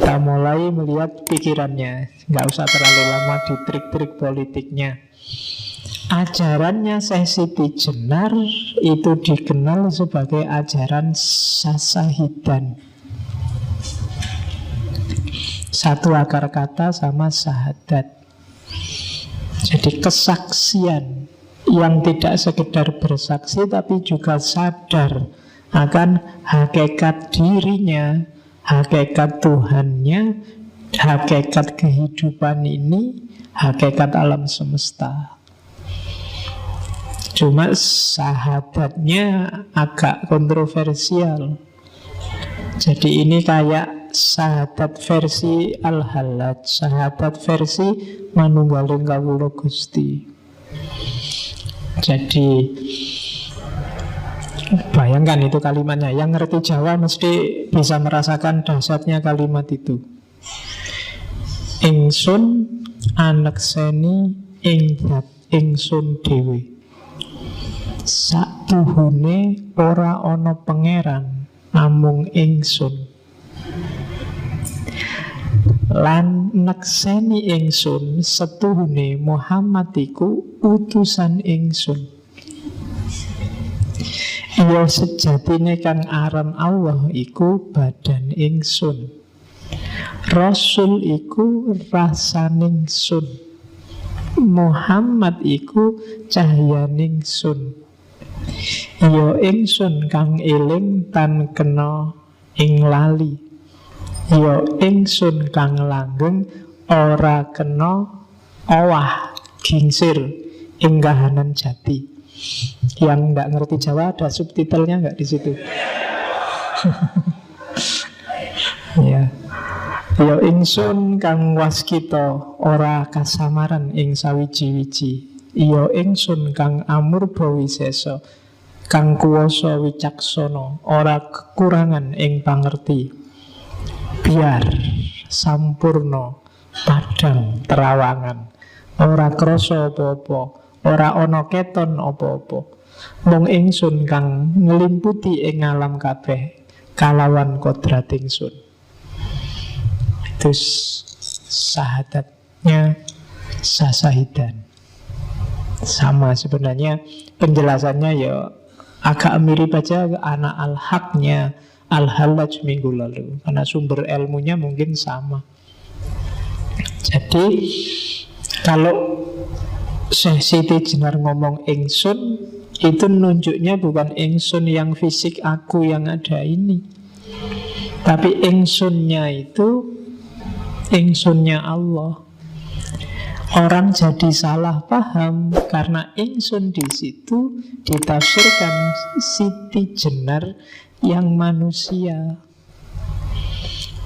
Kita mulai melihat pikirannya. Nggak usah terlalu lama di trik-trik politiknya. Ajarannya Syekh Siti Jenar itu dikenal sebagai ajaran Sasahidan. Satu akar kata sama syahadat. Jadi kesaksian yang tidak sekedar bersaksi tapi juga sadar akan hakikat dirinya, hakikat Tuhannya, hakikat kehidupan ini, hakikat alam semesta. Cuma syahadatnya agak kontroversial. Jadi ini kayak syahadat versi Al-Hallaj, syahadat versi Manunggaling Kawula Gusti. Jadi bayangkan itu kalimatnya. Yang ngerti Jawa mesti bisa merasakan dahsyatnya kalimat itu. Ingsun anekseni ing zat ingsun dhewe. Satuhune ora ana pangeran namung ingsun. Lan nekseni ingsun setuhune Muhammad iku utusan ingsun. Iya sejatine kang aran Allah iku badan ingsun. Rasul iku rasaning sun. Muhammad iku cahyaning sun. Ya ingsun kang eling tan kena ing lali. Ya ingsun kang langgeng ora kena owah gingsir ing kahanan jati. Yang nggak ngerti Jawa ada subtitlenya nggak di situ? Ya. Ya ingsun kang waskita ora kasamaran ing sawiji-wiji. Ya ingsun kang amurba wisesa kang kuwasa wicaksana ora kekurangan ing pangerti. Biar sampurna padang terawangan ora krasa apa-apa, ora ana keton apa-apa. Mung ingsun kang nglimputi ing alam kabeh kalawan kodrat ingsun. Itu syahadatnya Sasahidan. Sama sebenarnya penjelasannya ya agak mirip aja anak al-haqnya Al-Hallaj minggu lalu, karena sumber ilmunya mungkin sama. Jadi kalau Syekh Siti Jenar ngomong ingsun, itu nunjuknya bukan ingsun yang fisik aku yang ada ini, tapi ingsunnya itu ingsunnya Allah. Orang jadi salah paham karena ingsun di situ ditafsirkan Siti Jenar yang manusia.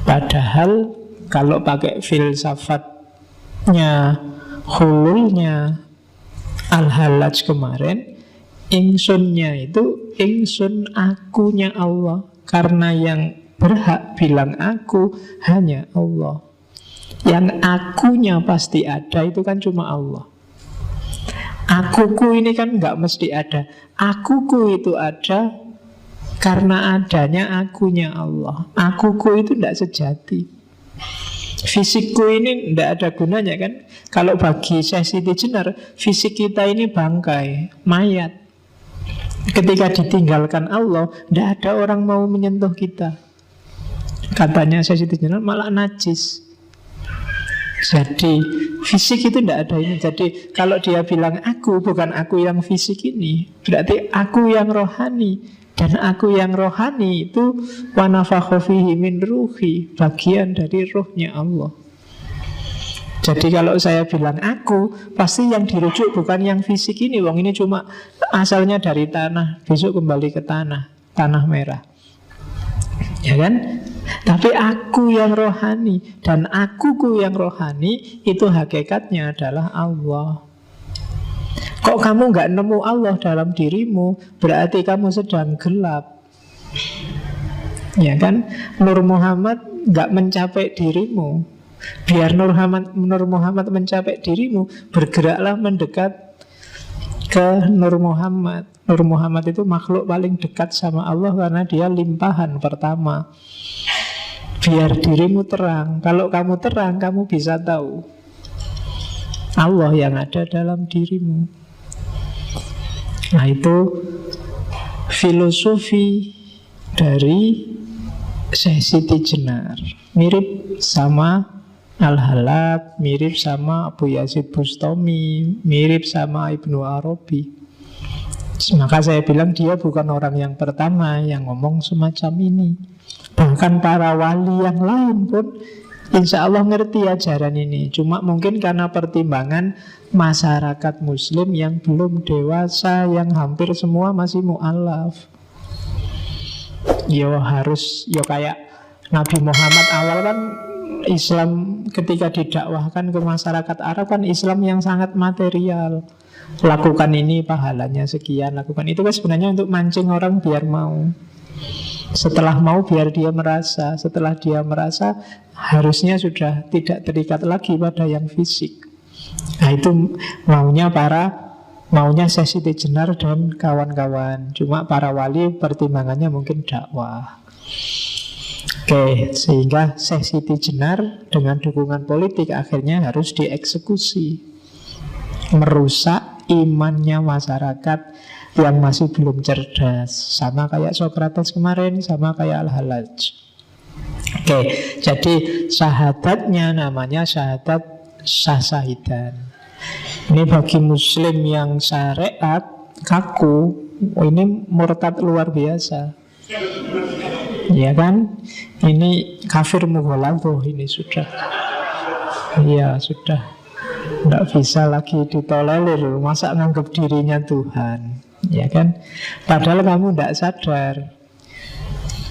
Padahal kalau pakai filsafatnya hululnya Al-Hallaj kemarin, ingsunnya itu ingsun akunya Allah. Karena yang berhak bilang aku hanya Allah. Yang akunya pasti ada itu kan cuma Allah. Akuku ini kan nggak mesti ada. Akuku itu ada karena adanya akunya Allah. Akuku itu tidak sejati. Fisikku ini tidak ada gunanya kan. Kalau bagi Syekh Siti Jenar, fisik kita ini bangkai, mayat. Ketika ditinggalkan Allah, tidak ada orang mau menyentuh kita. Katanya Syekh Siti Jenar malah najis. Jadi fisik itu tidak ada ini. Jadi kalau dia bilang aku, bukan aku yang fisik ini, berarti aku yang rohani. Dan aku yang rohani itu wa nafakha fihi min ruhi, bagian dari ruhnya Allah. Jadi kalau saya bilang aku, pasti yang dirujuk bukan yang fisik ini. Wong ini cuma asalnya dari tanah, besok kembali ke tanah, tanah merah. Ya kan? Tapi aku yang rohani, dan akuku yang rohani itu hakikatnya adalah Allah. Kok kamu nggak nemu Allah dalam dirimu, berarti kamu sedang gelap. Ya kan? Nur Muhammad nggak mencapai dirimu. Biar Nur Muhammad mencapai dirimu, bergeraklah mendekat ke Nur Muhammad. Nur Muhammad itu makhluk paling dekat sama Allah karena dia limpahan pertama. biar dirimu terang. Kalau kamu terang, kamu bisa tahu Allah yang ada dalam dirimu. Nah, itu filosofi dari Syekh Siti Jenar. Mirip sama Al-Halab, mirip sama Abu Yazid Bustami, mirip sama Ibnu Arabi. Maka saya bilang dia bukan orang yang pertama yang ngomong semacam ini. Bahkan para wali yang lain pun insya Allah ngerti ajaran ini. Cuma mungkin karena pertimbangan masyarakat muslim yang belum dewasa, yang hampir semua masih mu'alaf. Yo harus, yo kayak Nabi Muhammad awal kan Islam ketika didakwahkan ke masyarakat Arab kan Islam yang sangat material. Lakukan ini pahalanya sekian, lakukan itu kan sebenarnya untuk mancing orang biar mau. Setelah mau biar dia merasa. Setelah dia merasa harusnya sudah tidak terikat lagi pada yang fisik. Nah itu maunya Syekh Siti Jenar dan kawan-kawan. Cuma para wali pertimbangannya mungkin dakwah. Oke, sehingga Syekh Siti Jenar dengan dukungan politik akhirnya harus dieksekusi, merusak imannya masyarakat yang masih belum cerdas. Sama kayak Sokrates kemarin, sama kayak Al-Halaj. Oke, jadi syahadatnya namanya syahadat syahsahidan. Ini bagi muslim yang syariat kaku, ini murtad luar biasa. Ya kan? Ini kafir mughaladzah ini sudah. Iya, sudah. Tidak bisa lagi ditolerir. Masa nganggap dirinya Tuhan, ya kan? Padahal kamu tidak sadar.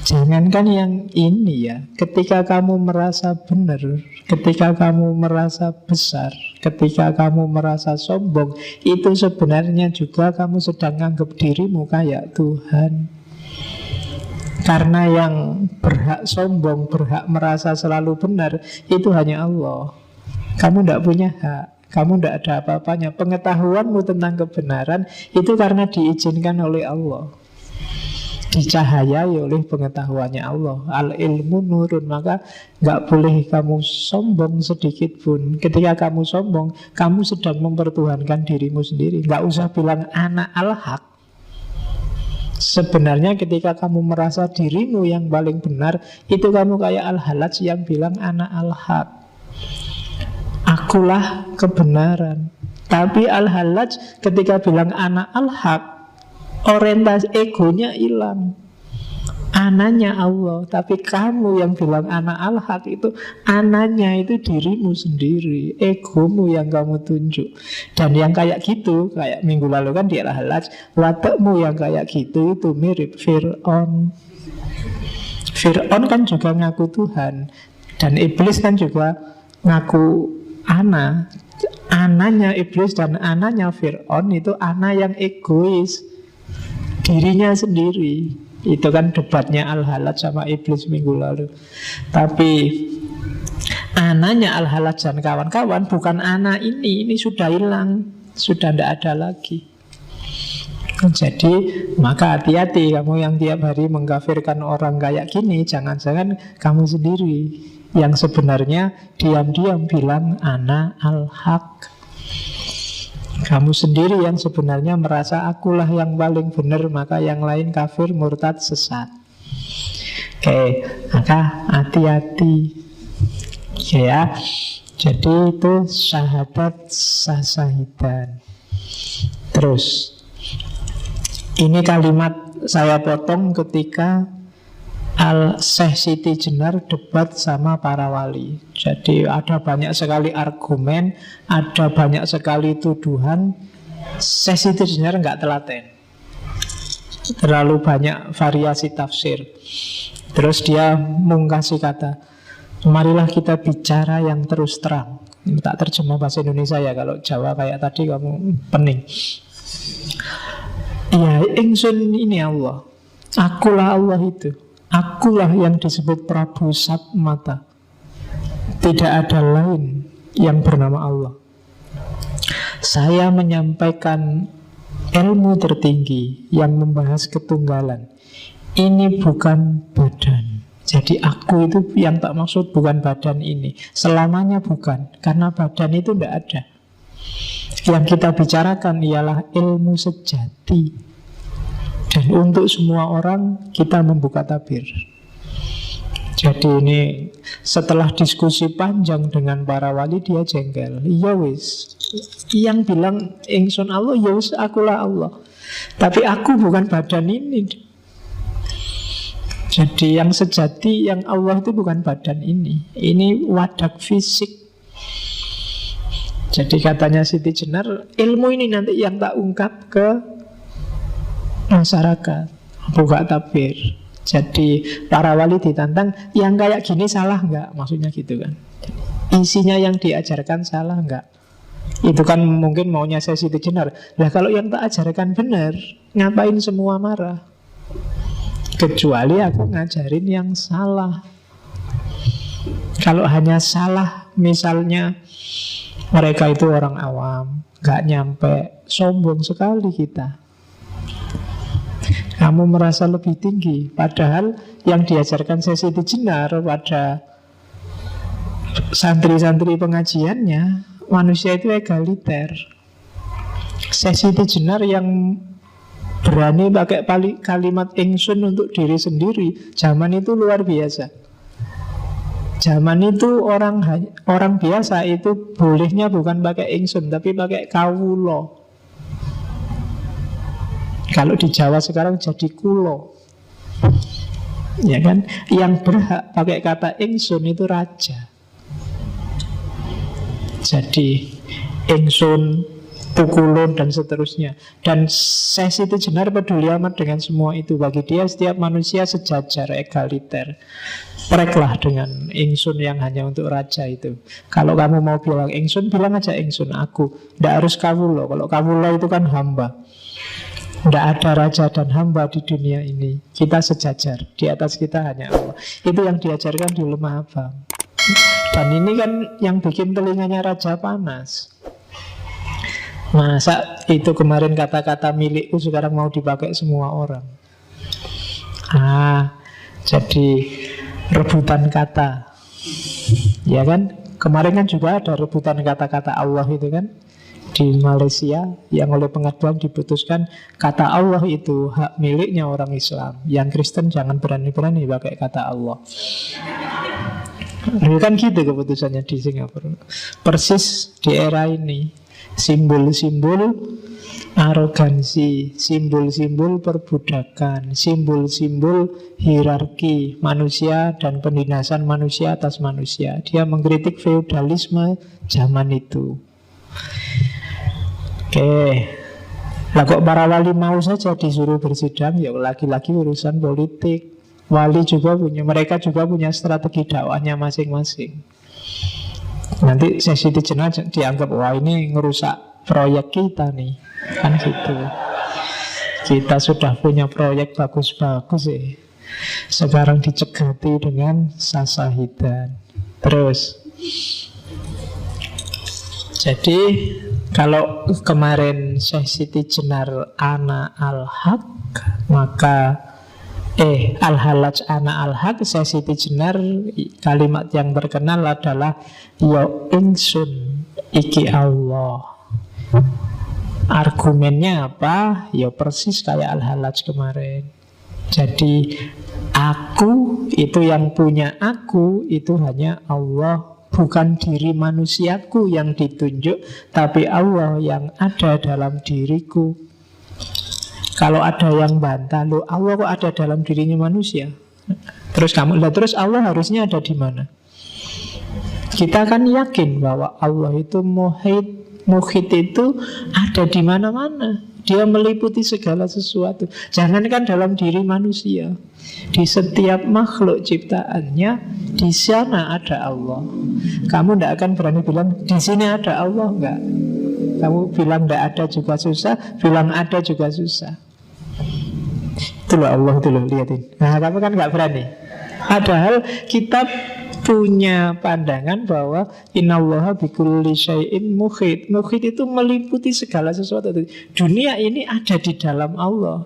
Jangankan yang ini ya, ketika kamu merasa benar, ketika kamu merasa besar, ketika kamu merasa sombong, itu sebenarnya juga kamu sedang nganggap dirimu kayak Tuhan. Karena yang berhak sombong, berhak merasa selalu benar, itu hanya Allah. Kamu tidak punya hak, kamu tidak ada apa-apanya. Pengetahuanmu tentang kebenaran itu karena diizinkan oleh Allah, dicahayai oleh pengetahuannya Allah. Al-ilmu nurun. Maka gak boleh kamu sombong sedikit pun. Ketika kamu sombong, kamu sedang mempertuhankan dirimu sendiri. Gak usah bilang anak al-haq. Sebenarnya ketika kamu merasa dirimu yang paling benar, itu kamu kayak Al-Halaj yang bilang anak al-haq, akulah kebenaran. Tapi Al-Halaj ketika bilang anak al-haq, orientasi egonya hilang. Ananya Allah. Tapi kamu yang bilang anak al-haq itu, ananya itu dirimu sendiri, egomu yang kamu tunjuk. Dan yang kayak gitu, kayak minggu lalu kan di Al-Halaj, watakmu yang kayak gitu itu mirip Fir'aun. Fir'aun kan juga ngaku Tuhan, dan iblis kan juga ngaku ana. Ananya iblis dan ananya Fir'aun itu ana yang egois, dirinya sendiri. Itu kan debatnya Al-Halaj sama iblis minggu lalu. Tapi ananya Al-Halaj dan kawan-kawan bukan ana ini sudah hilang, sudah tidak ada lagi. Jadi maka hati-hati kamu yang tiap hari mengkafirkan orang kayak gini. Jangan-jangan kamu sendiri yang sebenarnya diam-diam bilang ana al-haq. Kamu sendiri yang sebenarnya merasa akulah yang paling benar, maka yang lain kafir, murtad, sesat. Oke, maka hati-hati ya. Jadi itu syahadat syahsahidan. Terus ini kalimat saya potong ketika Syekh Siti Jenar debat sama para wali. Jadi ada banyak sekali argumen, ada banyak sekali tuduhan. Syekh Siti Jenar nggak telaten, terlalu banyak variasi tafsir. Terus dia mengkasih kata, marilah kita bicara yang terus terang. Ini tak terjemah bahasa Indonesia ya, kalau Jawa kayak tadi kamu pening. Ya, ingsun ini Allah, akulah Allah itu. Akulah yang disebut Prabu Satmata. Tidak ada lain yang bernama Allah. Saya menyampaikan ilmu tertinggi yang membahas ketunggalan. Ini bukan badan. Jadi aku itu yang tak maksud bukan badan ini. Selamanya bukan, karena badan itu tidak ada. Yang kita bicarakan ialah ilmu sejati. Dan untuk semua orang kita membuka tabir. Jadi ini setelah diskusi panjang dengan para wali, dia jengkel. Iya wis, yang bilang ingsun Allah, ya wis akulah Allah. Tapi aku bukan badan ini. Jadi yang sejati, yang Allah itu bukan badan ini. Ini wadak fisik. Jadi katanya Siti Jenar, ilmu ini nanti yang tak ungkap ke masyarakat, buka tabir. Jadi para wali ditantang, yang kayak gini salah nggak? Maksudnya gitu kan. Isinya yang diajarkan salah nggak? Itu kan mungkin maunya saya Siti Jenar. Lah kalau yang tak ajarkan benar, ngapain semua marah? Kecuali aku ngajarin yang salah. Kalau hanya salah, misalnya mereka itu orang awam, nggak nyampe, sombong sekali kita. Kamu merasa lebih tinggi, padahal yang diajarkan Siti Jenar pada santri-santri pengajiannya, manusia itu egaliter. Siti Jenar yang berani pakai kalimat ingsun untuk diri sendiri, zaman itu luar biasa. Zaman itu orang biasa itu bolehnya bukan pakai ingsun, tapi pakai kawulo. Kalau di Jawa sekarang jadi kulo, ya kan? Yang berhak pakai kata ingsun itu raja. Jadi ingsun, pukulun dan seterusnya. Dan Siti Jenar peduli amat dengan semua itu. Bagi dia setiap manusia sejajar, egaliter. Pereklah dengan ingsun yang hanya untuk raja itu. Kalau kamu mau bilang ingsun, bilang aja ingsun aku. Tidak harus kawulo. Kalau kawulo itu kan hamba. Tidak ada raja dan hamba di dunia ini. Kita sejajar. Di atas kita hanya Allah. Itu yang diajarkan di Lemah Abang. Dan ini kan yang bikin telinganya raja panas. Masa itu kemarin kata-kata milikku sekarang mau dipakai semua orang. Jadi rebutan kata. Ya kan? Kemarin kan juga ada rebutan kata-kata Allah itu kan, di Malaysia, yang oleh pengadilan diputuskan kata Allah itu hak miliknya orang Islam. Yang Kristen jangan berani-berani pakai kata Allah. Kan gitu keputusannya di Singapura. Persis di era ini. Simbol-simbol arogansi, simbol-simbol perbudakan, simbol-simbol hierarki manusia dan penindasan manusia atas manusia. Dia mengkritik feudalisme zaman itu. Oke. Lah kok para wali mau saja disuruh bersidang, ya lagi-lagi urusan politik. Wali juga punya, mereka juga punya strategi dakwahnya masing-masing. Nanti Siti Jenar dianggap, wah ini ngerusak proyek kita nih, kan gitu. Kita sudah punya proyek bagus-bagus sih, sekarang dicegati dengan sasahidan. Terus, jadi kalau kemarin Siti Jenar ana al-haq, maka al-halaj ana al-haq, Siti Jenar kalimat yang terkenal adalah ya ingsun iki Allah. Argumennya apa? Ya persis kayak al-halaj kemarin. Jadi aku itu, yang punya aku itu hanya Allah. Bukan diri manusiaku yang ditunjuk, tapi Allah yang ada dalam diriku. Kalau ada yang bantah, loh Allah kok ada dalam dirinya manusia? Terus terus Allah harusnya ada di mana? Kita kan yakin bahwa Allah itu muhit itu ada di mana-mana. Dia meliputi segala sesuatu. Jangankan dalam diri manusia, di setiap makhluk ciptaannya, di sana ada Allah. Kamu tidak akan berani bilang di sini ada Allah, enggak. Kamu bilang tidak ada juga susah, bilang ada juga susah. Itu loh Allah, itu loh, lihatin. Nah kamu kan enggak berani. Padahal kita punya pandangan bahwa innallaha bikulli syai'in muhit. Muhit itu meliputi segala sesuatu. Dunia ini ada di dalam Allah.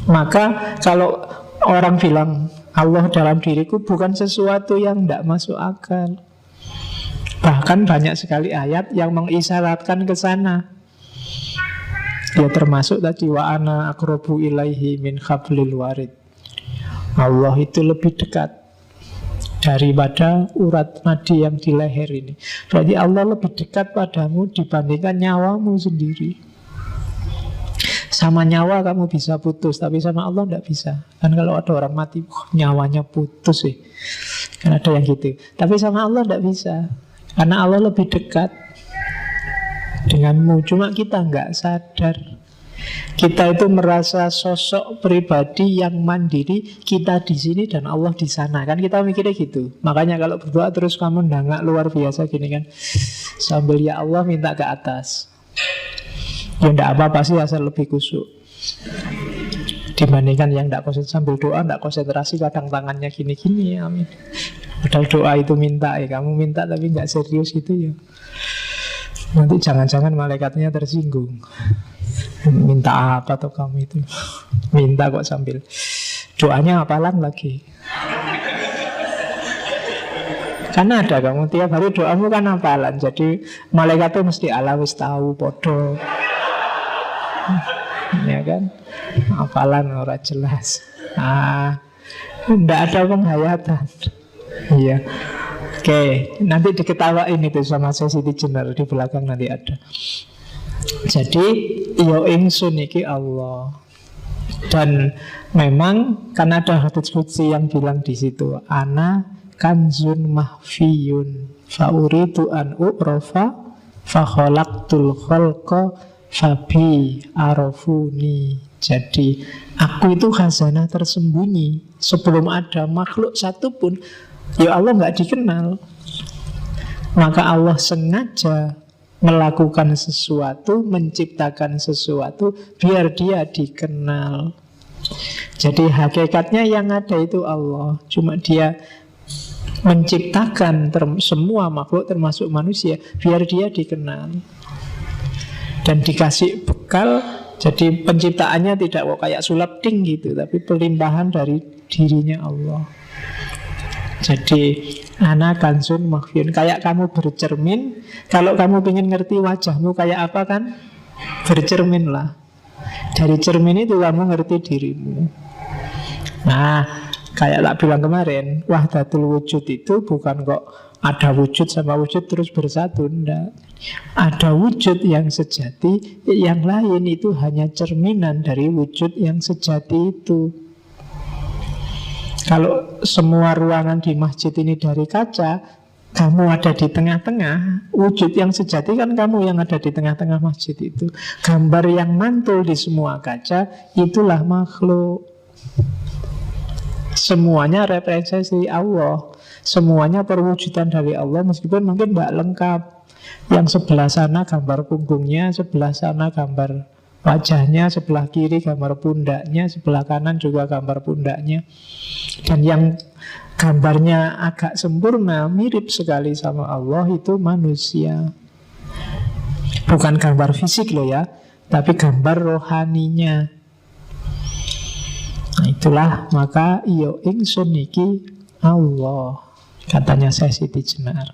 Maka kalau orang bilang Allah dalam diriku bukan sesuatu yang tidak masuk akal. Bahkan banyak sekali ayat yang mengisyaratkan ke sana. Ya termasuk tadi wa ana aqrabu ilaihi min hablil warid. Allah itu lebih dekat daripada urat nadi yang di leher ini. Berarti Allah lebih dekat padamu dibandingkan nyawamu sendiri. Sama nyawa kamu bisa putus, tapi sama Allah tidak bisa. Kan kalau ada orang mati, nyawanya putus sih. Kan ada yang gitu. Tapi sama Allah tidak bisa. Karena Allah lebih dekat denganmu. Cuma kita nggak sadar. Kita itu merasa sosok pribadi yang mandiri. Kita di sini dan Allah di sana. Kan kita mikirnya gitu. Makanya kalau berdoa terus kamu nggak luar biasa gini kan, sambil ya Allah minta ke atas. Ya enggak apa-apa sih, asal lebih khusyuk. Dibandingkan yang enggak konsentrasi, sambil doa enggak konsentrasi, kadang tangannya gini-gini, amin. Padahal doa itu minta ya, kamu minta tapi enggak serius itu ya. Nanti jangan-jangan malaikatnya tersinggung. Minta apa tuh kamu itu? Minta kok sambil doanya hafalan lagi. Karena ada kamu tiap hari doamu kan hafalan. Jadi malaikat itu mesti ala wis tahu podo. Ya kan, hafalan ora jelas. Nggak ada penghayatan. Iya. Oke, nanti diketawain itu sama Siti Jenar di belakang nanti ada. Jadi yo ingsun iki Allah. Dan memang kan ada hadits qudsi yang bilang di situ, ana kanzun mahfiyun fa uridu an u'rafa fa khalaqtul khalqa fabi arafuni. Jadi aku itu khazanah tersembunyi. Sebelum ada makhluk satupun, ya Allah nggak dikenal. Maka Allah sengaja melakukan sesuatu, menciptakan sesuatu biar dia dikenal. Jadi hakikatnya yang ada itu Allah. Cuma dia menciptakan semua makhluk termasuk manusia biar dia dikenal. Dan dikasih bekal. Jadi penciptaannya tidak kok kayak sulap ting gitu, tapi pelimpahan dari dirinya Allah. Jadi ana kansun makhfiyun. Kayak kamu bercermin. Kalau kamu ingin ngerti wajahmu kayak apa kan, bercermin lah. Dari cermin itu kamu ngerti dirimu. Nah, kayak tak bilang kemarin, wahdatul wujud itu bukan kok ada wujud sama wujud terus bersatu. Enggak. Ada wujud yang sejati, yang lain itu hanya cerminan dari wujud yang sejati itu. Kalau semua ruangan di masjid ini dari kaca, kamu ada di tengah-tengah, wujud yang sejati kan kamu yang ada di tengah-tengah masjid itu. Gambar yang mantul di semua kaca, itulah makhluk. Semuanya representasi Allah. Semuanya perwujudan dari Allah, meskipun mungkin tidak lengkap. Yang sebelah sana gambar punggungnya, sebelah sana gambar wajahnya, sebelah kiri gambar pundaknya, sebelah kanan juga gambar pundaknya. Dan yang gambarnya agak sempurna, mirip sekali sama Allah, itu manusia. Bukan gambar fisik loh ya, tapi gambar rohaninya. Nah itulah, maka iyo ingsun niki Allah, katanya saya Siti Jenar.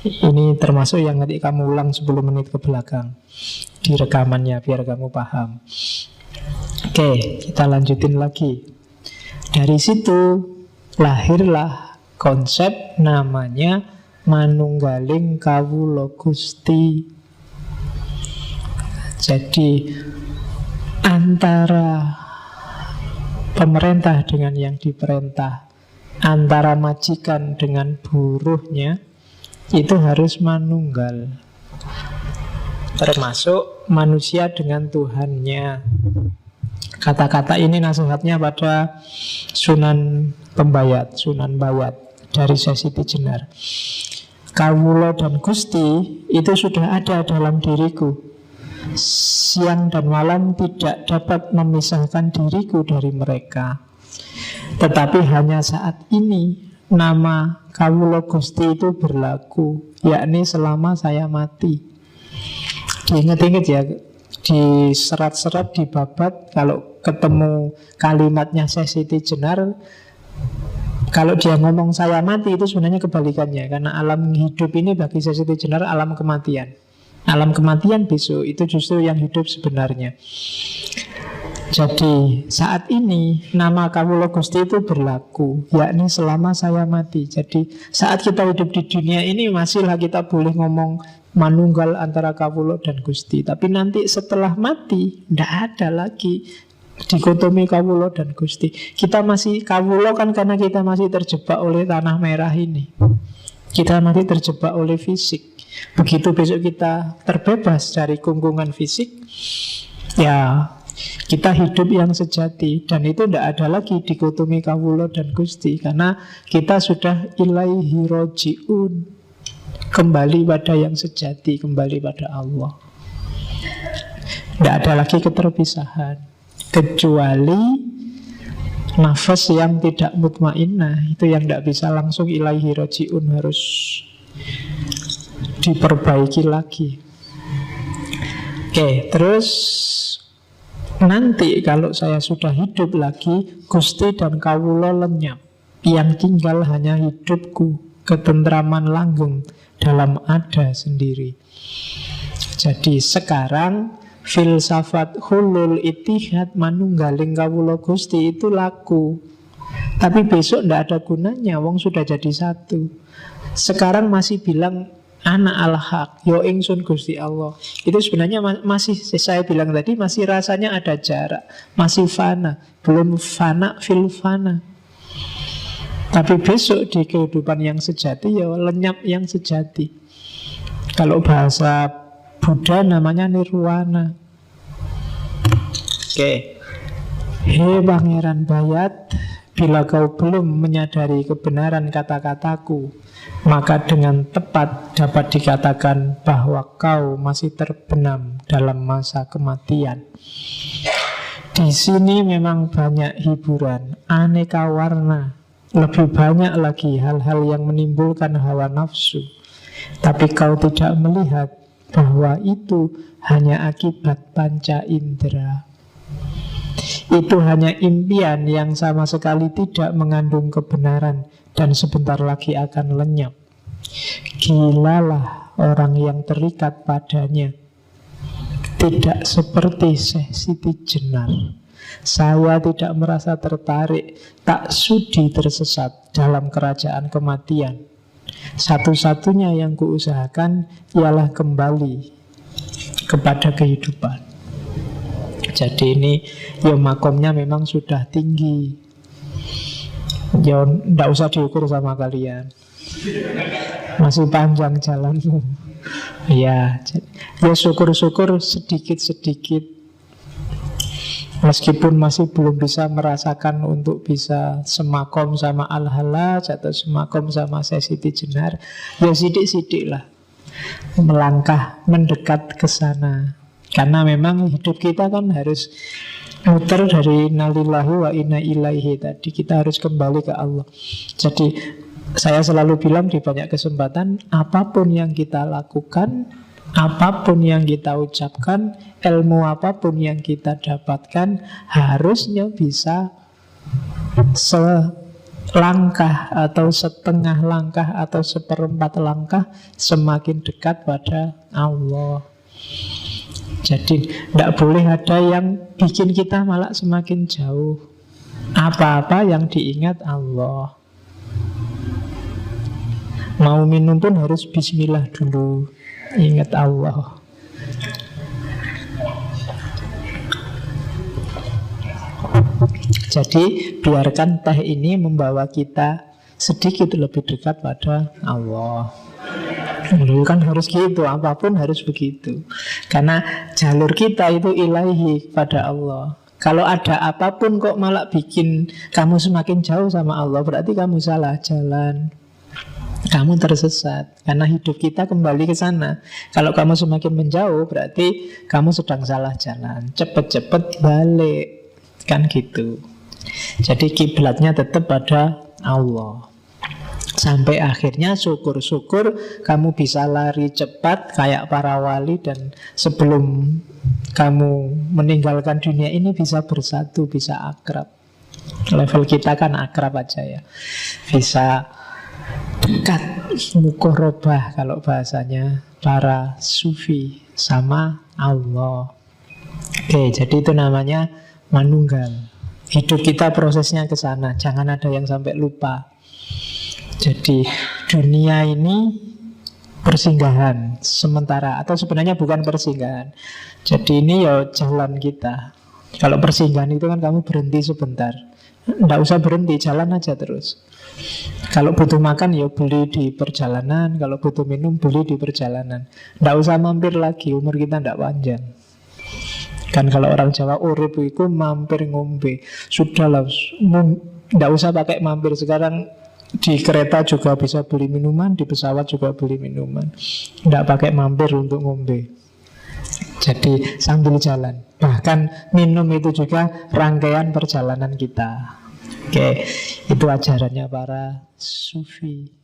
Ini termasuk yang nanti kamu ulang 10 menit ke belakang di rekamannya biar kamu paham. Oke, kita lanjutin lagi. Dari situ lahirlah konsep namanya manunggaling kawula Gusti. Jadi antara pemerintah dengan yang diperintah, antara majikan dengan buruhnya, itu harus manunggal. Termasuk manusia dengan Tuhannya. Kata-kata ini nasihatnya pada Sunan Pembayat, Sunan Bayat dari Siti Jenar. Kawula dan Gusti itu sudah ada dalam diriku. Siang dan malam tidak dapat memisahkan diriku dari mereka. Tetapi hanya saat ini nama Kawula Gusti itu berlaku, yakni selama saya mati. Diingat-ingat ya, di serat-serat di babat, kalau ketemu kalimatnya Siti Jenar, Kalau dia ngomong saya mati, itu sebenarnya kebalikannya. Karena alam hidup ini bagi Sesi Jenar alam kematian. Alam kematian besok itu justru yang hidup sebenarnya. Jadi saat ini nama Kawula Gusti itu berlaku, yakni selama saya mati. Jadi saat kita hidup di dunia ini masihlah kita boleh ngomong manunggal antara Kawula dan Gusti. Tapi nanti setelah mati tidak ada lagi dikotomi Kawula dan Gusti. Kita masih Kawula kan karena kita masih terjebak oleh tanah merah ini. Kita masih terjebak oleh fisik. Begitu besok kita terbebas dari kungkungan fisik, ya kita hidup yang sejati. Dan itu tidak ada lagi dikotomi Kawula dan Gusti, karena kita sudah ilaihi roji'un, kembali pada yang sejati, kembali pada Allah. Tidak ada lagi keterpisahan, kecuali nafas yang tidak mutmainnah, itu yang tidak bisa langsung ilaihi roji'un, harus diperbaiki lagi. Oke, terus nanti kalau saya sudah hidup lagi, Gusti dan Kawula lenyap. Yang tinggal hanya hidupku, ketentraman langgeng dalam ada sendiri. Jadi sekarang filsafat hulul itihad manunggaling Kawula Gusti itu laku. Tapi besok tidak ada gunanya, wong sudah jadi satu. Sekarang masih bilang anak al-haq, yo ingsun Gusti Allah. Itu sebenarnya masih, saya bilang tadi, masih rasanya ada jarak, masih fana, belum fana fil fana. Tapi besok di kehidupan yang sejati, ya lenyap yang sejati. Kalau bahasa Buddha namanya nirwana. Oke. Hei Pangeran Bayat, bila kau belum menyadari kebenaran kata-kataku, maka dengan tepat dapat dikatakan bahwa kau masih terbenam dalam masa kematian. Di sini memang banyak hiburan, aneka warna, lebih banyak lagi hal-hal yang menimbulkan hawa nafsu. Tapi kau tidak melihat bahwa itu hanya akibat panca indera. Itu hanya impian yang sama sekali tidak mengandung kebenaran dan sebentar lagi akan lenyap. Gilalah orang yang terikat padanya. Tidak seperti Syekh Siti Jenar. Saya tidak merasa tertarik, tak sudi tersesat dalam kerajaan kematian. Satu-satunya yang kuusahakan ialah kembali kepada kehidupan. Jadi ini ya makomnya memang sudah tinggi. Ya tidak usah diukur sama kalian, masih panjang jalanmu. Ya syukur-syukur sedikit-sedikit, meskipun masih belum bisa merasakan untuk bisa semakom sama Al-Halaj atau semakom sama Siti Jenar. Ya sidik-sidik lah melangkah mendekat ke sana. Karena memang hidup kita kan harus muter dari nalillahi wa inna ilaihi tadi. Kita harus kembali ke Allah. Jadi saya selalu bilang di banyak kesempatan, apapun yang kita lakukan, apapun yang kita ucapkan, ilmu apapun yang kita dapatkan, harusnya bisa selangkah atau setengah langkah atau seperempat langkah semakin dekat pada Allah. Jadi tidak boleh ada yang bikin kita malah semakin jauh. Apa-apa yang diingat Allah. Mau minum pun harus bismillah dulu, ingat Allah. Jadi biarkan teh ini membawa kita sedikit lebih dekat pada Allah. Dulu kan harus gitu, apapun harus begitu. Karena jalur kita itu ilahi pada Allah. Kalau ada apapun kok malah bikin kamu semakin jauh sama Allah, berarti kamu salah jalan, kamu tersesat. Karena hidup kita kembali ke sana. Kalau kamu semakin menjauh, berarti kamu sedang salah jalan. Cepet-cepet balik, kan gitu. Jadi kiblatnya tetap pada Allah. Sampai akhirnya syukur-syukur kamu bisa lari cepat kayak para wali, dan sebelum kamu meninggalkan dunia ini bisa bersatu, bisa akrab. Level kita kan akrab aja ya, bisa dekat, mukorobah kalau bahasanya para sufi sama Allah. Oke, jadi itu namanya manunggal. Hidup kita prosesnya ke sana, jangan ada yang sampai lupa. Jadi dunia ini persinggahan sementara, atau sebenarnya bukan persinggahan. Jadi ini ya jalan kita. Kalau persinggahan itu kan kamu berhenti sebentar, nggak usah berhenti, jalan aja terus. Kalau butuh makan ya beli di perjalanan, kalau butuh minum beli di perjalanan. Nggak usah mampir lagi, umur kita nggak panjang. Kan kalau orang Jawa urip itu mampir ngombe. Sudahlah, nggak usah pakai mampir. Sekarang di kereta juga bisa beli minuman, di pesawat juga beli minuman. Nggak pakai mampir untuk ngombe. Jadi sambil jalan. Bahkan minum itu juga rangkaian perjalanan kita. Oke, itu ajarannya para sufi.